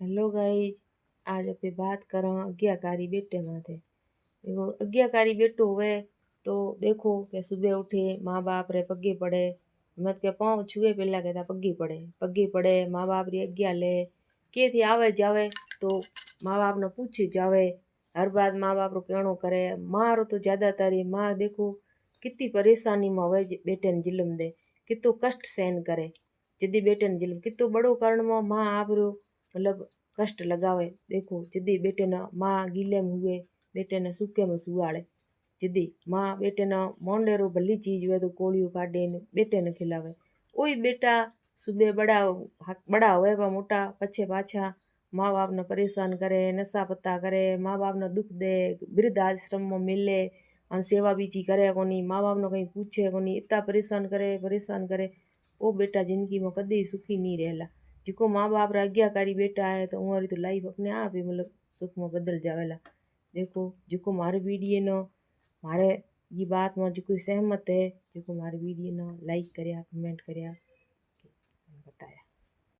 Hello guys. आज अपे बात करा आज्ञाकारी बेटे माथे। देखो आज्ञाकारी बेटो हुए तो देखो कि सुबह उठे माँ बाप रे पगे पड़े, मत के पाँव छुए पहला कहता पगे पड़े माँ बाप री आज्ञा ले के थी आवे जावे तो माँ बाप ने पूछे जावे, हर बात माँ बाप रो कहणो करे। माँ रो तो ज्यादातर ही माँ देखो कितनी परेशानी में हुए बेटे ने जिलम दे, कितो कष्ट सहन करे। जदी बेटे ने जिलम कितो बड़ो कारण में माँ आप रो मतलब कष्ट लगावे। देखो जदी बेटे ने माँ गीले में हुए बेटे ने सूखे में सुवाड़े, जदी माँ बेटे ने मोंडे रो भली चीज हुए तो कोड़ियों काटे ने बेटे ने खिलावे। ओई बेटा सुबह बड़ा होए बा मोटा पछे पाछा माँ बाप ने परेशान करे, नशा पत्ता करे, माँ बाप ने दुख दे, वृद्ध आश्रम में मिले और सेवा बीची करे कोनी, माँ बाप ने कहीं पूछे कोनी, इतना परेशान करे। वो बेटा जिंदगी में कदी सुखी नहीं रहेला। जिको माँ बाप रा आज्ञाकारी बेटा है तो उनरी तो लाइफ अपने आप ही मतलब सुख में बदल जावेला। देखो जिको मारे वीडियो न मारे ये बात में जो कोई सहमत है, जो मारे वीडियो न लाइक करया कमेंट करया।